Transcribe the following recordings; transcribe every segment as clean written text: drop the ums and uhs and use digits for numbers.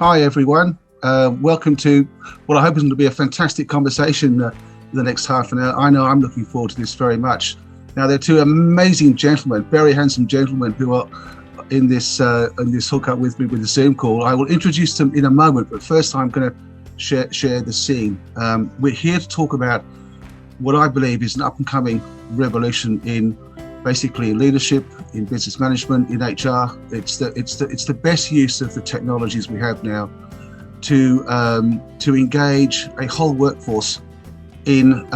Hi everyone, welcome to what I hope is going to be a fantastic conversation in the next half an hour. I know I'm looking forward to this very much. Now there are two amazing gentlemen, very handsome gentlemen who are in this hookup with me with the Zoom call. I will introduce them in a moment, but first I'm going to share the scene. We're here to talk about what I believe is an up and coming revolution in basically leadership, in business management, in HR. It's the best use of the technologies we have now to engage a whole workforce in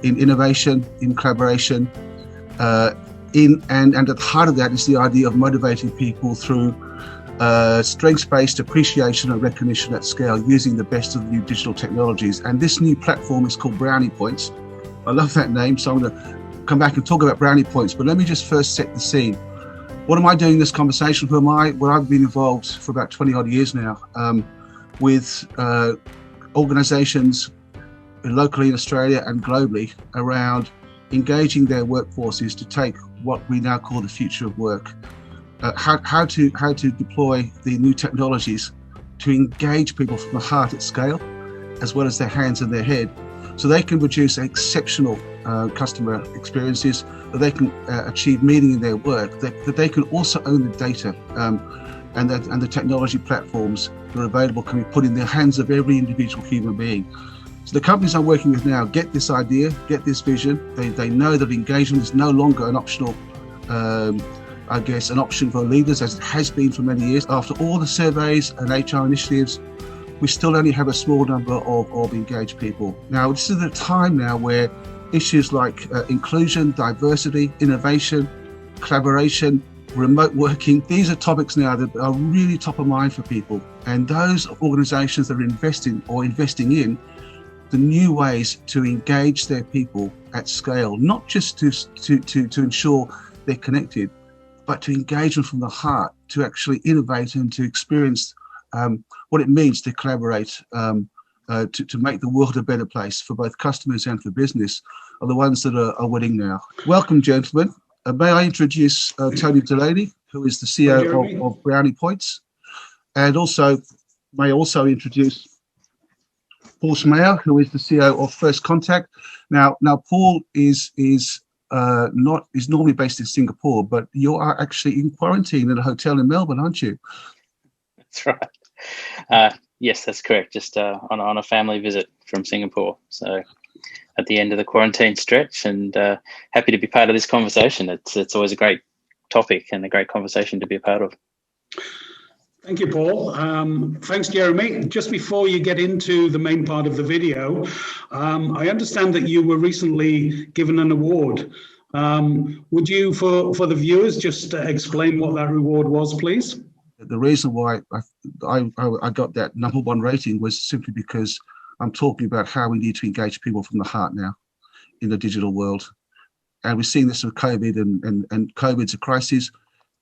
innovation, in collaboration, and at the heart of that is the idea of motivating people through strengths-based appreciation and recognition at scale using the best of the new digital technologies. And this new platform is called Brownie Points. I love that name, so I'm going to come back and talk about Brownie Points, but let me just first set the scene. What am I doing in this conversation? Who am I? Well, I've been involved for about 20 odd years now with organizations locally in Australia and globally around engaging their workforces to take what we now call the future of work. How to deploy the new technologies to engage people from the heart at scale, as well as their hands and their head, so they can produce exceptional customer experiences, that they can achieve meaning in their work, that they can also own the data and the technology platforms that are available can be put in the hands of every individual human being. So the companies I'm working with now get this idea, get this vision. They know that engagement is no longer an optional, an option for leaders, as it has been for many years. After all the surveys and HR initiatives, we still only have a small number of engaged people. Now, this is a time now where issues like inclusion, diversity, innovation, collaboration, remote working, these are topics now that are really top of mind for people. And those organizations that are investing in the new ways to engage their people at scale, not just to ensure they're connected, but to engage them from the heart, to actually innovate and to experience what it means to collaborate, to make the world a better place for both customers and for business, are the ones that are winning now. Welcome, gentlemen. May I introduce Tony Delaney, who is the CEO of Brownie Points, and may also introduce Paul Schmeyer, who is the CEO of First Contact. Now Paul is normally based in Singapore, but you are actually in quarantine at a hotel in Melbourne, aren't you? That's right. Yes, that's correct. Just on a family visit from Singapore. So at the end of the quarantine stretch, and happy to be part of this conversation. It's always a great topic and a great conversation to be a part of. Thank you, Paul. Thanks, Jeremy. Just before you get into the main part of the video, I understand that you were recently given an award. Would you, for the viewers, just explain what that reward was, please? The reason why I got that #1 rating was simply because I'm talking about how we need to engage people from the heart now in the digital world. And we're seeing this with COVID, and COVID's a crisis,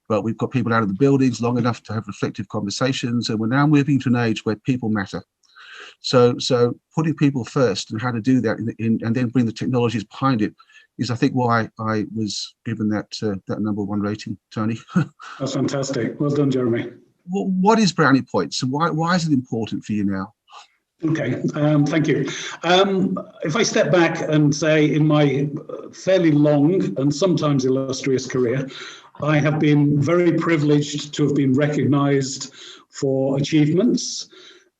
but we've got people out of the buildings long enough to have reflective conversations, and we're now moving to an age where people matter. So putting people first and how to do that and then bring the technologies behind it is, I think, why I was given that #1 rating, Tony. That's fantastic. Well done, Jeremy. What is Brownie Points, and why is it important for you now? Okay, thank you. If I step back and say, in my fairly long and sometimes illustrious career, I have been very privileged to have been recognised for achievements,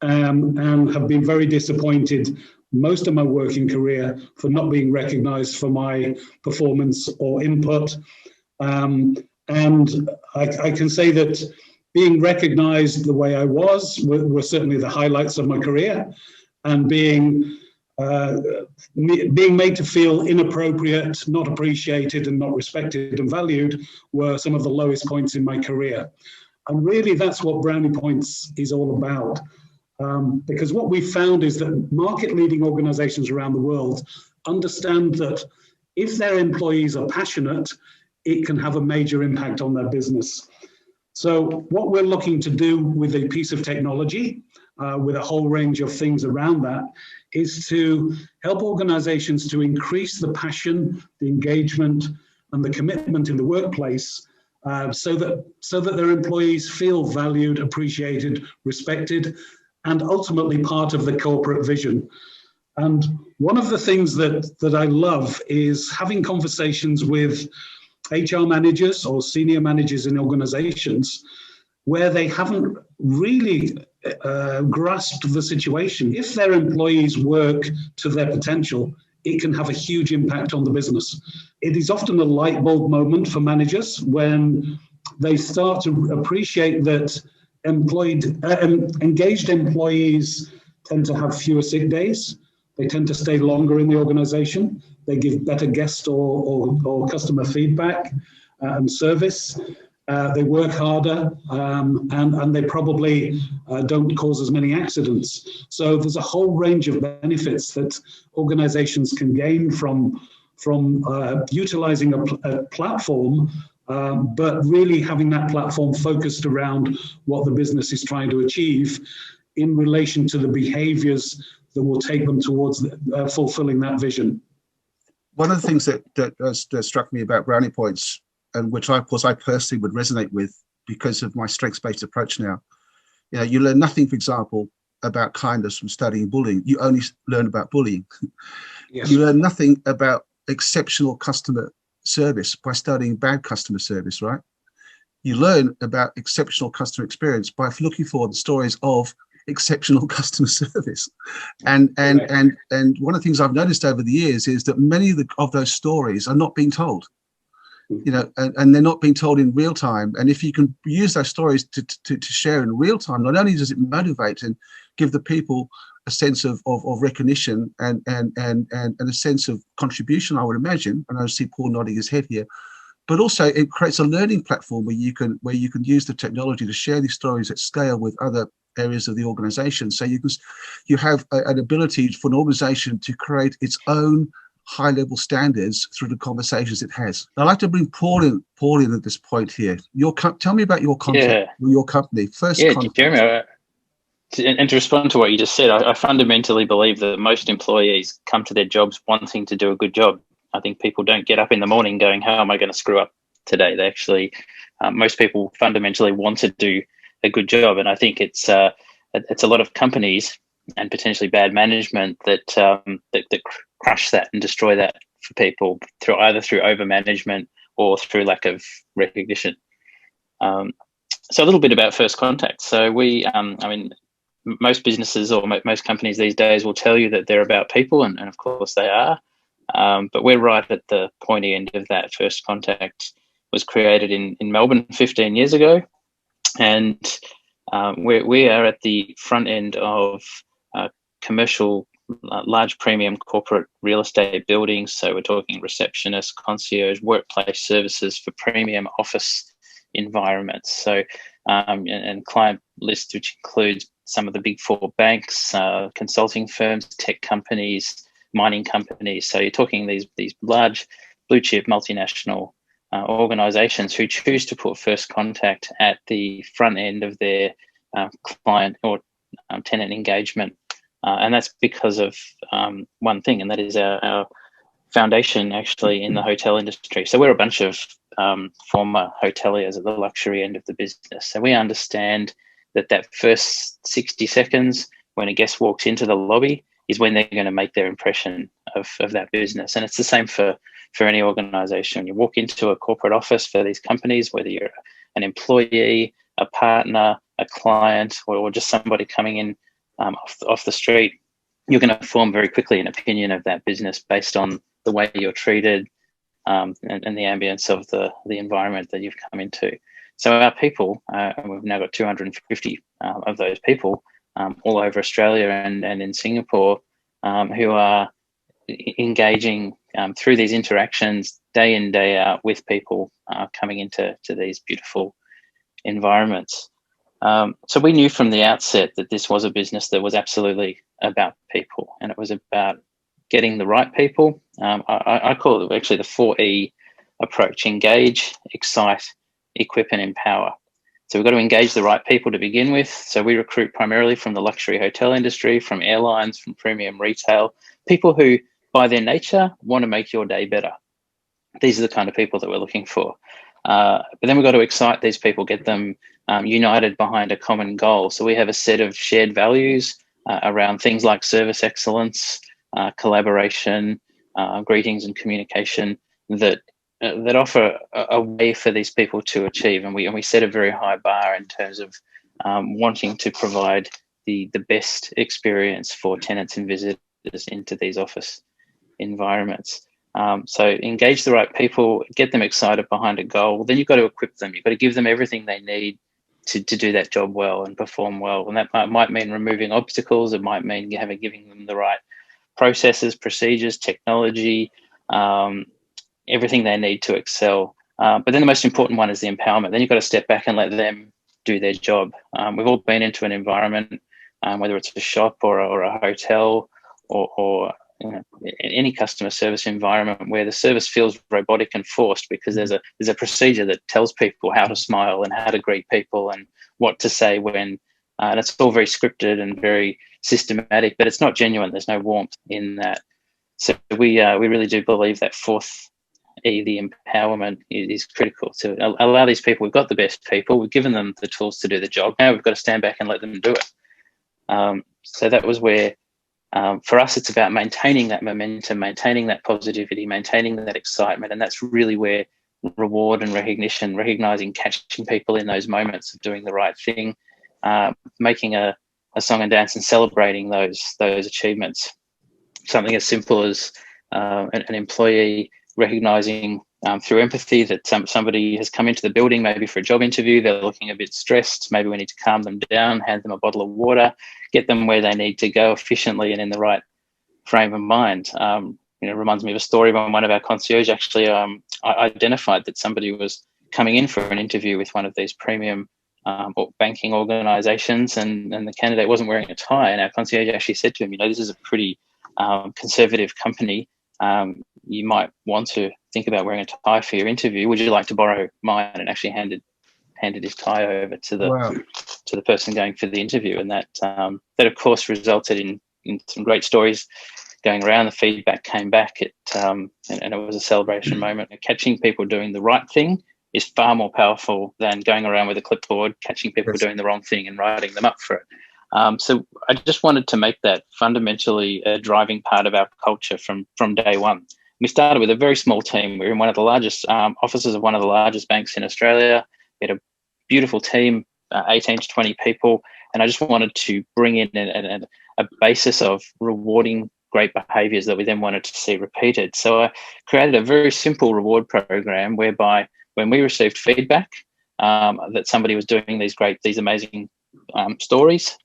and have been very disappointed most of my working career for not being recognised for my performance or input. And I can say that being recognised the way I was were certainly the highlights of my career, and being made to feel inappropriate, not appreciated and not respected and valued were some of the lowest points in my career. And really that's what Brownie Points is all about. Because what we found is that market-leading organizations around the world understand that if their employees are passionate, it can have a major impact on their business. So what we're looking to do with a piece of technology, with a whole range of things around that, is to help organizations to increase the passion, the engagement, and the commitment in the workplace, so that their employees feel valued, appreciated, respected, and ultimately part of the corporate vision. And one of the things that I love is having conversations with HR managers or senior managers in organizations where they haven't really grasped the situation. If their employees work to their potential, it can have a huge impact on the business. It is often a light bulb moment for managers when they start to appreciate that engaged employees tend to have fewer sick days. They tend to stay longer in the organization. They give better guest or customer feedback and service. They work harder, and they probably don't cause as many accidents. So there's a whole range of benefits that organizations can gain from utilizing a platform, but really having that platform focused around what the business is trying to achieve in relation to the behaviors that will take them towards fulfilling that vision. One of the things that struck me about Brownie Points, and which I personally would resonate with because of my strengths-based approach now, you learn nothing, for example, about kindness from studying bullying. You only learn about bullying. Yes. You learn nothing about exceptional customer service by studying bad customer service, right? You learn about exceptional customer experience by looking for the stories of exceptional customer service. And one of the things I've noticed over the years is that many of those stories are not being told. And they're not being told in real time. And if you can use those stories to share in real time, not only does it motivate and give the people a sense of recognition and a sense of contribution, I would imagine, and I see Paul nodding his head here, but also it creates a learning platform where you can use the technology to share these stories at scale with other areas of the organization. So you have an ability for an organization to create its own high-level standards through the conversations it has. I'd like to bring Paul in at this point here. Tell me about your contact with your company. Jeremy, and to respond to what you just said, I fundamentally believe that most employees come to their jobs wanting to do a good job. I think people don't get up in the morning going, how am I going to screw up today? They actually, most people fundamentally want to do a good job. And I think it's a lot of companies and potentially bad management that crush that and destroy that for people either through over management or through lack of recognition. So a little bit about First Contact. So we, most businesses or most companies these days will tell you that they're about people, and of course they are. But we're right at the pointy end of that. First Contact was created in Melbourne 15 years ago, and we are at the front end of commercial, large premium corporate real estate buildings. So we're talking receptionists, concierge, workplace services for premium office environments. So and client list, which includes some of the big four banks, consulting firms, tech companies, mining companies. So you're talking these large blue chip multinational organizations who choose to put First Contact at the front end of their client or tenant engagement. And that's because of one thing, and that is our foundation actually in the hotel industry. So we're a bunch of former hoteliers at the luxury end of the business. So we understand that first 60 seconds when a guest walks into the lobby is when they're going to make their impression of that business. And it's the same for any organization. When you walk into a corporate office for these companies, whether you're an employee, a partner, a client, or just somebody coming in off the street, you're going to form very quickly an opinion of that business based on the way you're treated and the ambience of the environment that you've come into. So our people, and we've now got 250 of those people all over Australia and in Singapore, who are engaging through these interactions day in, day out with people coming into these beautiful environments. So we knew from the outset that this was a business that was absolutely about people, and it was about getting the right people. I call it actually the 4E approach: engage, excite, equip, and empower. So we've got to engage the right people to begin with. So we recruit primarily from the luxury hotel industry, from airlines, from premium retail, people who by their nature want to make your day better. These are the kind of people that we're looking for. But then we've got to excite these people, get them united behind a common goal. So we have a set of shared values around things like service excellence, collaboration, greetings and communication that offer a way for these people to achieve. And we set a very high bar in terms of wanting to provide the best experience for tenants and visitors into these office environments. So engage the right people, get them excited behind a goal. Then you've got to equip them. You've got to give them everything they need to do that job well and perform well. And that might mean removing obstacles. It might mean giving them the right processes, procedures, technology, everything they need to excel. But then the most important one is the empowerment. Then you've got to step back and let them do their job. We've all been into an environment, whether it's a shop or a hotel or any customer service environment where the service feels robotic and forced because there's a procedure that tells people how to smile and how to greet people and what to say when, and it's all very scripted and very systematic, but it's not genuine. There's no warmth in that. So we really do believe that fourth E, the empowerment, is critical to allow these people. We've got the best people. We've given them the tools to do the job. Now we've got to stand back and let them do it. So that was where, for us, it's about maintaining that momentum, maintaining that positivity, maintaining that excitement. And that's really where reward and recognition, recognizing, catching people in those moments of doing the right thing, making a song and dance and celebrating those achievements. Something as simple as an employee recognizing through empathy that somebody has come into the building, maybe for a job interview, they're looking a bit stressed. Maybe we need to calm them down, hand them a bottle of water, get them where they need to go efficiently and in the right frame of mind. It reminds me of a story when one of our concierge actually identified that somebody was coming in for an interview with one of these premium banking organizations, and the candidate wasn't wearing a tie. And our concierge actually said to him, this is a pretty conservative company. You might want to think about wearing a tie for your interview. Would you like to borrow mine? And actually handed his tie over to the person going for the interview. And that of course resulted in some great stories going around. The feedback came back, and it was a celebration moment. Catching people doing the right thing is far more powerful than going around with a clipboard, catching people doing the wrong thing and writing them up for it. So I just wanted to make that fundamentally a driving part of our culture from day one. We started with a very small team. We were in one of the largest offices of one of the largest banks in Australia. We had a beautiful team, 18 to 20 people, and I just wanted to bring in a basis of rewarding great behaviours that we then wanted to see repeated. So I created a very simple reward program whereby when we received feedback that somebody was doing these amazing stories,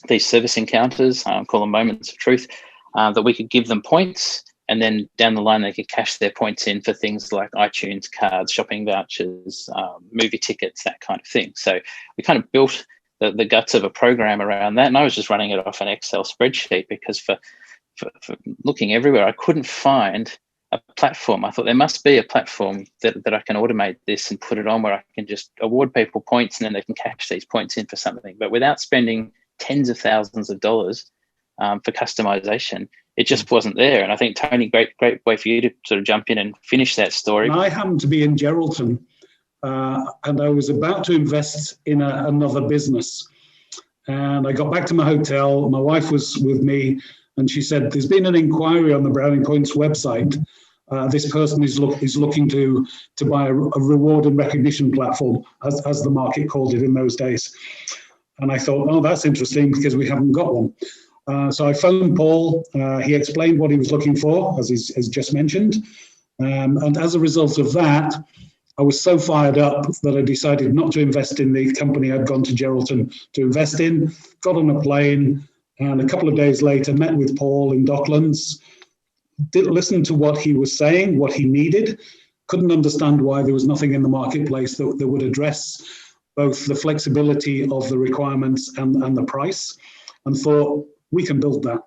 these service encounters, call them moments of truth, that we could give them points, and then down the line they could cash their points in for things like iTunes cards, shopping vouchers, movie tickets, that kind of thing. So we kind of built the guts of a program around that, and I was just running it off an Excel spreadsheet because for looking everywhere, I couldn't find a platform. I thought there must be a platform that I can automate this and put it on where I can just award people points and then they can cash these points in for something, but without spending tens of thousands of dollars for customization. It just wasn't there. And I think, Tony, great way for you to sort of jump in and finish that story. I happened to be in Geraldton and I was about to invest in another business. And I got back to my hotel. My wife was with me and she said, there's been an inquiry on the Brownie Points website. This person is looking to buy a reward and recognition platform, as the market called it in those days. And I thought, oh, that's interesting because we haven't got one. So I phoned Paul. He explained what he was looking for, as just mentioned. And as a result of that, I was so fired up that I decided not to invest in the company I'd gone to Geraldton to invest in, got on a plane, and a couple of days later met with Paul in Docklands, listened to what he was saying, what he needed, couldn't understand why there was nothing in the marketplace that would address both the flexibility of the requirements and the price, and thought, we can build that.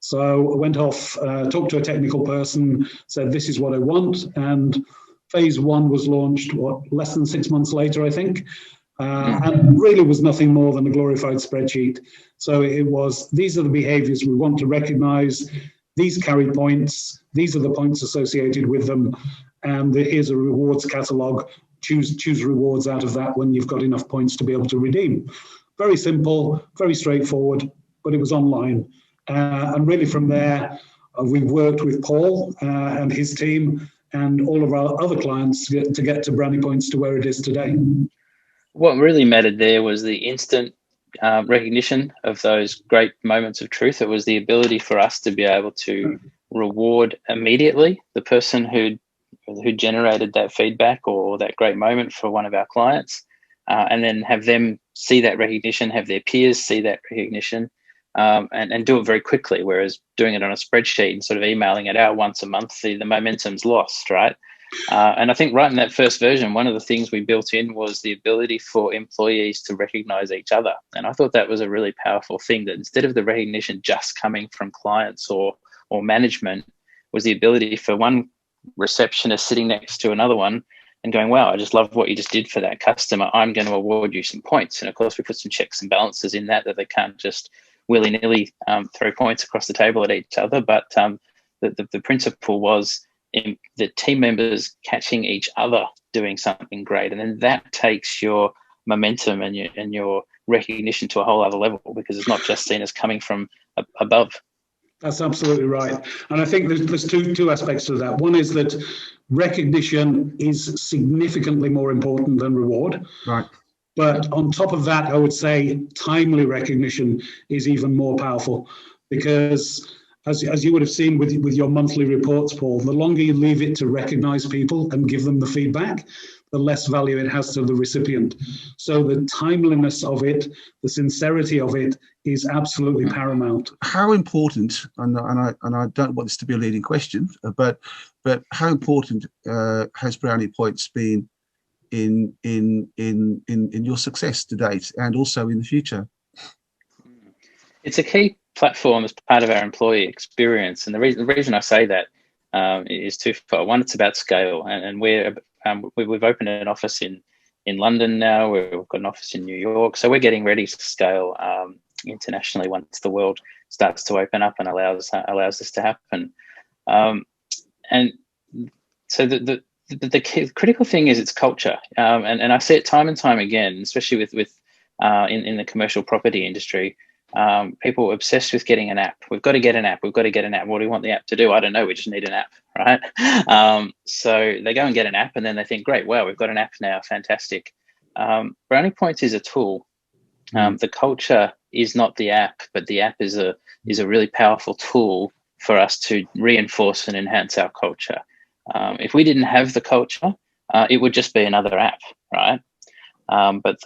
So I went off, talked to a technical person, said, this is what I want. And phase one was launched, less than 6 months later, I think. And really was nothing more than a glorified spreadsheet. So it was, these are the behaviors we want to recognize. These carry points. These are the points associated with them. And here's a rewards catalog choose rewards out of that when you've got enough points to be able to redeem. Very simple, very straightforward, but it was online. And really from there, we've worked with Paul and his team and all of our other clients to get to Brownie Points to where it is today. What really mattered there was the instant recognition of those great moments of truth. It was the ability for us to be able to reward immediately the person who generated that feedback or that great moment for one of our clients, and then have them see that recognition, have their peers see that recognition, and do it very quickly. Whereas doing it on a spreadsheet and sort of emailing it out once a month, the momentum's lost, right? And I think right in that first version, one of the things we built in was the ability for employees to recognize each other. And I thought that was a really powerful thing, that instead of the recognition just coming from clients or management, was the ability for one receptionist sitting next to another one and going, wow, I just love what you just did for that customer. I'm going to award you some points. And of course, we put some checks and balances in that they can't just willy-nilly throw points across the table at each other. But the principle was in the team members catching each other doing something great, and then that takes your momentum and your recognition to a whole other level, because it's not just seen as coming from above. That's absolutely right. And I think there's two aspects to that. One is that recognition is significantly more important than reward. Right. But on top of that, I would say timely recognition is even more powerful, because as you would have seen with your monthly reports, Paul, the longer you leave it to recognize people and give them the feedback, the less value it has to the recipient. So the timeliness of it, the sincerity of it, is absolutely paramount. How important, and I don't want this to be a leading question, but how important has Brownie Points been in your success to date, and also in the future? It's a key platform as part of our employee experience, and the reason I say that is twofold. One, it's about scale, and we've opened an office in London now. We've got an office in New York, so we're getting ready to scale internationally once the world starts to open up and allows this to happen. And so the critical thing is its culture, and I see it time and time again, especially with in the commercial property industry. People are obsessed with getting an app. We've got to get an app. We've got to get an app. What do we want the app to do? I don't know. We just need an app, right? So they go and get an app, and then they think, great, wow, we've got an app now. Fantastic. Brownie Points is a tool. The culture is not the app, but the app is a really powerful tool for us to reinforce and enhance our culture. If we didn't have the culture, it would just be another app, right? But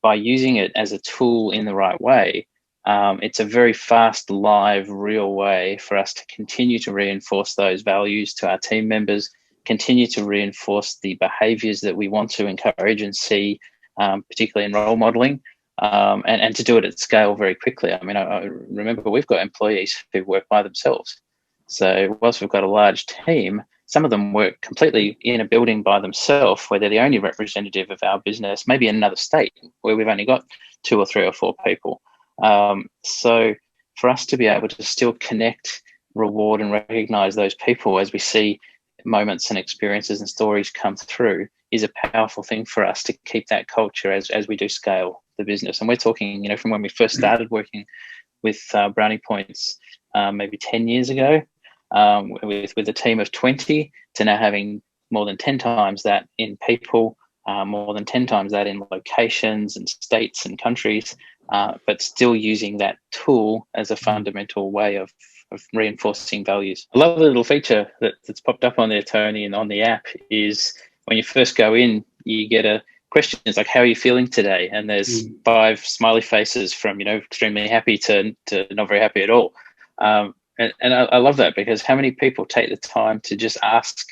by using it as a tool in the right way, it's a very fast, live, real way for us to continue to reinforce those values to our team members, continue to reinforce the behaviours that we want to encourage and see, particularly in role modelling, and to do it at scale very quickly. I mean, I remember we've got employees who work by themselves. So whilst we've got a large team, some of them work completely in a building by themselves, where they're the only representative of our business, maybe in another state where we've only got 2 or 3 or 4 people. So for us to be able to still connect, reward, and recognize those people as we see moments and experiences and stories come through is a powerful thing for us to keep that culture as we do scale the business. And we're talking, from when we first started working with Brownie Points maybe 10 years ago, with a team of 20, to now having more than 10 times that in people, more than 10 times that in locations and states and countries, but still using that tool as a fundamental way of reinforcing values. I love the little feature that's popped up on there, Tony, and on the app is when you first go in, you get a question. It's like, how are you feeling today? And there's 5 smiley faces from, extremely happy to not very happy at all. And I love that, because how many people take the time to just ask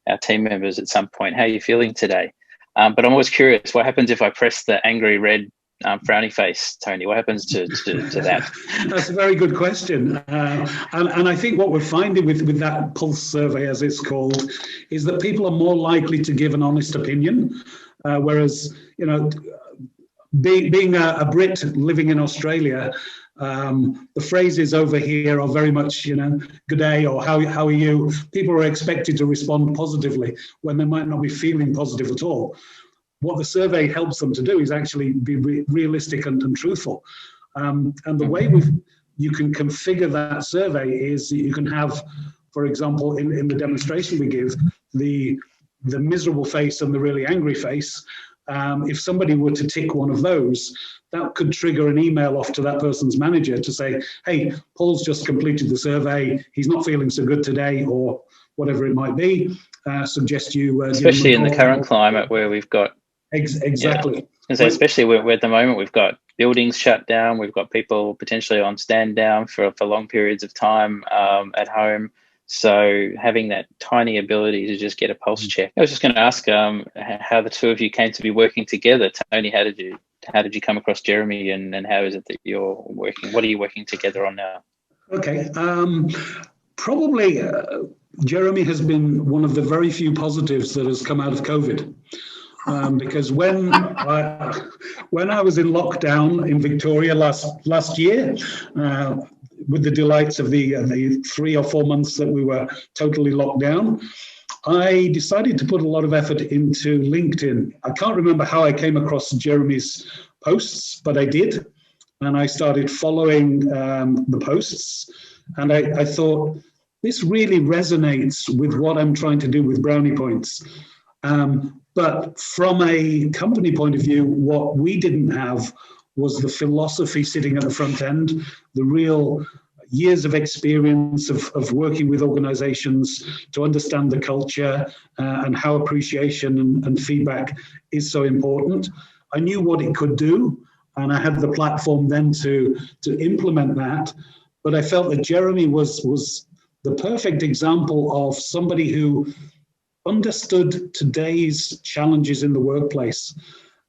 our team members at some point, how are you feeling today? But I'm always curious, what happens if I press the angry red frowny face, Tony? What happens to that? That's a very good question. And I think what we're finding with that pulse survey, as it's called, is that people are more likely to give an honest opinion. Whereas, being a Brit living in Australia, the phrases over here are very much, good day, or how are you? People are expected to respond positively when they might not be feeling positive at all. what the survey helps them to do is actually be realistic and truthful. And the way you can configure that survey is you can have, for example, in the demonstration we give, the miserable face and the really angry face. If somebody were to tick one of those, that could trigger an email off to that person's manager to say, hey, Paul's just completed the survey, he's not feeling so good today, or whatever it might be. Suggest you especially in the current climate where we've got exactly. Yeah. So especially where at the moment we've got buildings shut down, we've got people potentially on stand down for long periods of time at home. So having that tiny ability to just get a pulse check. I was just going to ask how the two of you came to be working together. Tony, how did you come across Jeremy, and how is it that you're working? What are you working together on now? Okay, probably Jeremy has been one of the very few positives that has come out of COVID. Because when I was in lockdown in Victoria last year, with the delights of the 3 or 4 months that we were totally locked down, I decided to put a lot of effort into LinkedIn. I can't remember how I came across Jeremy's posts, but I did. And I started following the posts. And I thought, this really resonates with what I'm trying to do with Brownie Points. But from a company point of view, what we didn't have was the philosophy sitting at the front end, the real years of experience of working with organizations to understand the culture and how appreciation and feedback is so important. I knew what it could do, and I had the platform then to implement that. But I felt that Jeremy was the perfect example of somebody who understood today's challenges in the workplace.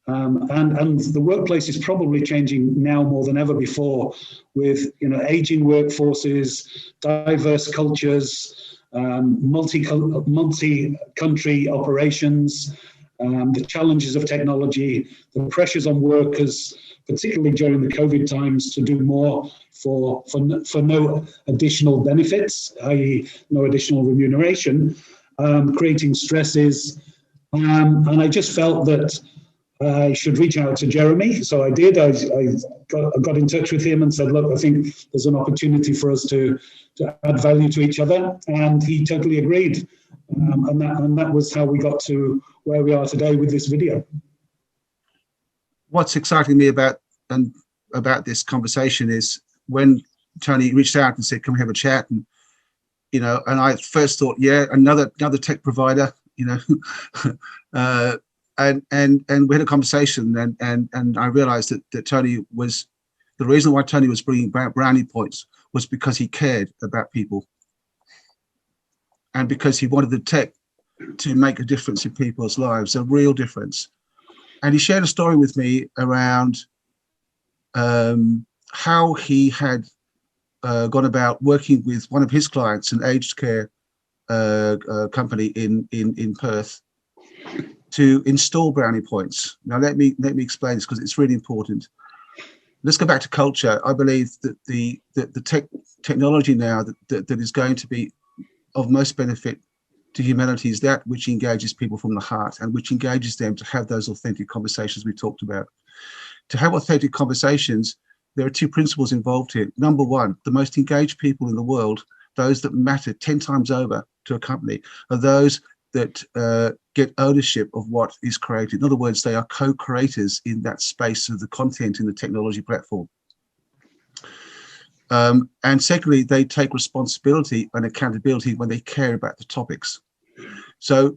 And the workplace is probably changing now more than ever before, with aging workforces, diverse cultures, multi-country operations, the challenges of technology, the pressures on workers, particularly during the COVID times, to do more for no additional benefits, i.e. no additional remuneration, creating stresses. And I just felt that I should reach out to Jeremy. So I did. I got in touch with him and said, look, I think there's an opportunity for us to add value to each other. And he totally agreed. And that was how we got to where we are today with this video. What's exciting me about this conversation is when Tony reached out and said, can we have a chat? And and I first thought, yeah, another tech provider, and we had a conversation, and I realized that Tony was, the reason why Tony was bringing back Brownie Points was because he cared about people, and because he wanted the tech to make a difference in people's lives, a real difference. And he shared a story with me around how he had gone about working with one of his clients, an aged care company in Perth, to install Brownie Points. Now let me explain this, because it's really important. Let's go back to culture. I believe that the technology now that is going to be of most benefit to humanity is that which engages people from the heart, and which engages them to have those authentic conversations we talked about. To have authentic conversations, there are two principles involved here. Number one, the most engaged people in the world, those that matter 10 times over to a company, are those that get ownership of what is created. In other words, they are co-creators in that space of the content in the technology platform. And secondly, they take responsibility and accountability when they care about the topics. So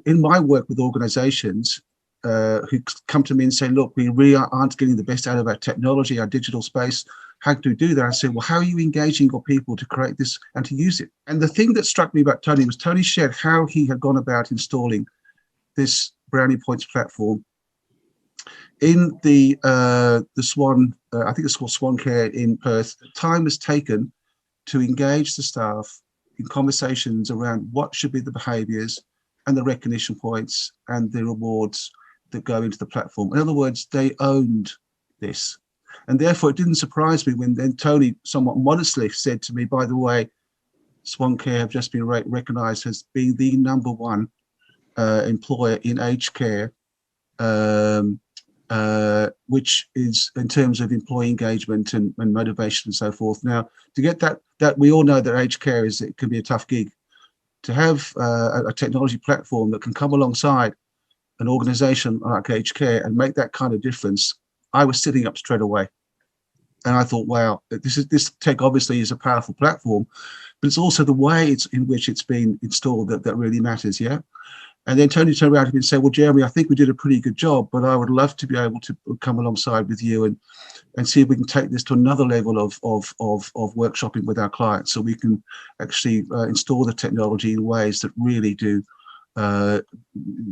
in my work with organizations who come to me and say, look, we really aren't getting the best out of our technology, our digital space, how do we do that? I say, well, how are you engaging your people to create this and to use it? And the thing that struck me about Tony was Tony shared how he had gone about installing this Brownie Points platform in the Swan, I think it's called Swan Care in Perth. Time was taken to engage the staff in conversations around what should be the behaviours and the recognition points and the rewards that go into the platform. In other words, they owned this. And therefore, it didn't surprise me when then Tony somewhat modestly said to me, by the way, Swan Care have just been recognised as being the #1 employer in aged care which is in terms of employee engagement and motivation and so forth. Now, to get that we all know that aged care it can be a tough gig. To have a technology platform that can come alongside an organization like aged care and make that kind of difference, I was sitting up straight away. And I thought, wow, this tech obviously is a powerful platform, but it's also the way in which it's been installed that really matters, yeah? And then Tony turned around to me and said, well, Jeremy, I think we did a pretty good job, but I would love to be able to come alongside with you and see if we can take this to another level of workshopping with our clients, so we can actually install the technology in ways that really do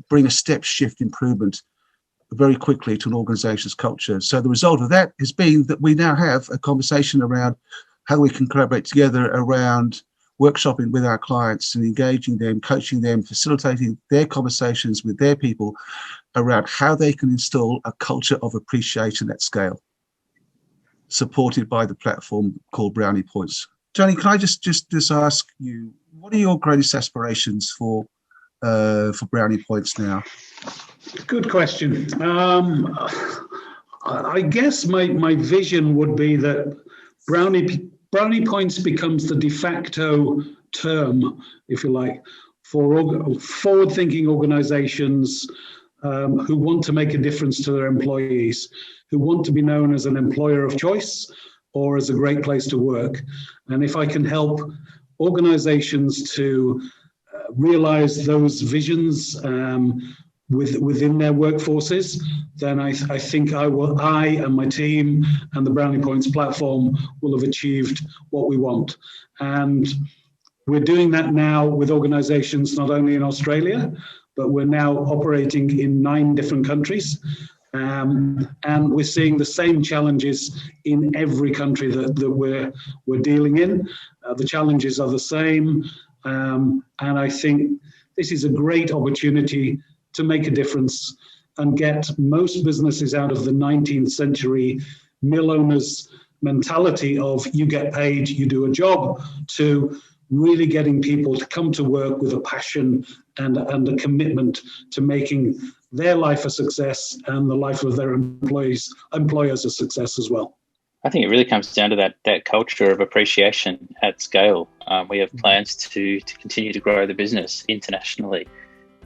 bring a step shift improvement very quickly to an organization's culture. So the result of that has been that we now have a conversation around how we can collaborate together around workshopping with our clients and engaging them, coaching them, facilitating their conversations with their people around how they can install a culture of appreciation at scale, supported by the platform called Brownie Points. Tony, can I just ask you, what are your greatest aspirations for Brownie Points now? Good question. I guess my vision would be that Brownie Points becomes the de facto term, if you like, for forward-thinking organizations who want to make a difference to their employees, who want to be known as an employer of choice or as a great place to work. And if I can help organizations to realize those visions within their workforces, then I think I and my team and the Brownie Points platform will have achieved what we want. And we're doing that now with organizations not only in Australia, but we're now operating in 9 different countries. And we're seeing the same challenges in every country that we're dealing in. The challenges are the same. And I think this is a great opportunity to make a difference and get most businesses out of the 19th century mill owners mentality of you get paid, you do a job, to really getting people to come to work with a passion and a commitment to making their life a success and the life of their employers a success as well. I think it really comes down to that culture of appreciation at scale. We have plans to continue to grow the business internationally.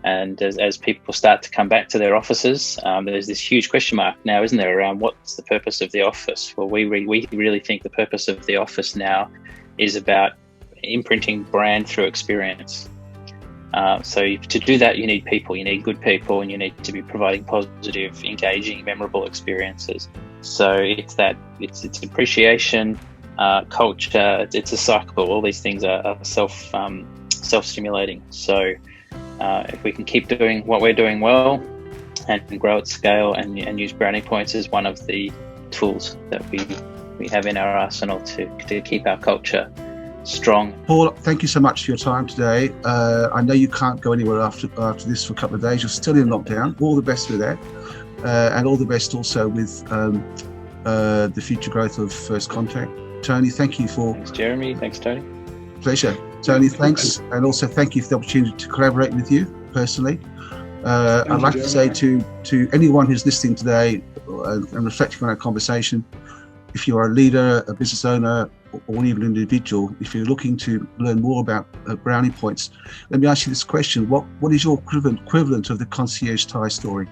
And as people start to come back to their offices, there's this huge question mark now, isn't there, around what's the purpose of the office? Well, we really think the purpose of the office now is about imprinting brand through experience. So to do that, you need people, you need good people, and you need to be providing positive, engaging, memorable experiences. So it's appreciation, culture, it's a cycle. All these things are self-stimulating. So if we can keep doing what we're doing well and grow at scale and use Brownie Points as one of the tools that we have in our arsenal to keep our culture strong. Paul, thank you so much for your time today. I know you can't go anywhere after this for a couple of days. You're still in lockdown. All the best with that. And all the best also with the future growth of First Contact. Tony, thank you for... Thanks, Jeremy. Thanks, Tony. Pleasure. Tony, thanks. And also thank you for the opportunity to collaborate with you personally. I'd like to say to anyone who's listening today and reflecting on our conversation, if you are a leader, a business owner, or even an individual, if you're looking to learn more about Brownie Points, let me ask you this question. What is your equivalent of the concierge tie story?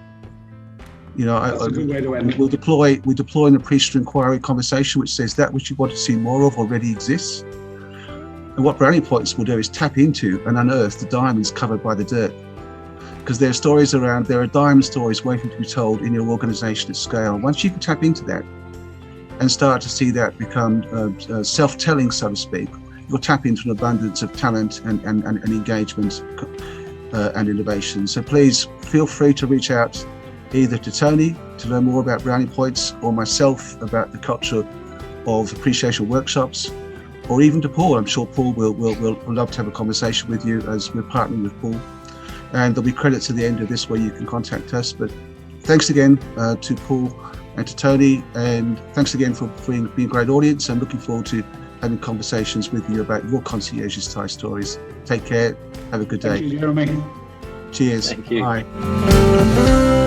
You know, that's a good way to end. We deploy an appreciative inquiry conversation which says that which you want to see more of already exists. And what Brownie Points will do is tap into and unearth the diamonds covered by the dirt. Because there are diamond stories waiting to be told in your organization at scale. Once you can tap into that and start to see that become self-telling, so to speak, you'll tap into an abundance of talent and engagement and innovation. So please feel free to reach out either to Tony to learn more about Brownie Points, or myself about the culture of appreciation workshops, or even to Paul. I'm sure Paul will love to have a conversation with you, as we're partnering with Paul. And there'll be credits at the end of this where you can contact us. But thanks again to Paul and to Tony, and thanks again for being a great audience. I'm looking forward to having conversations with you about your concierge's tie stories. Take care. Have a good day. Thank you, Jeremy. Cheers. Thank you. Bye.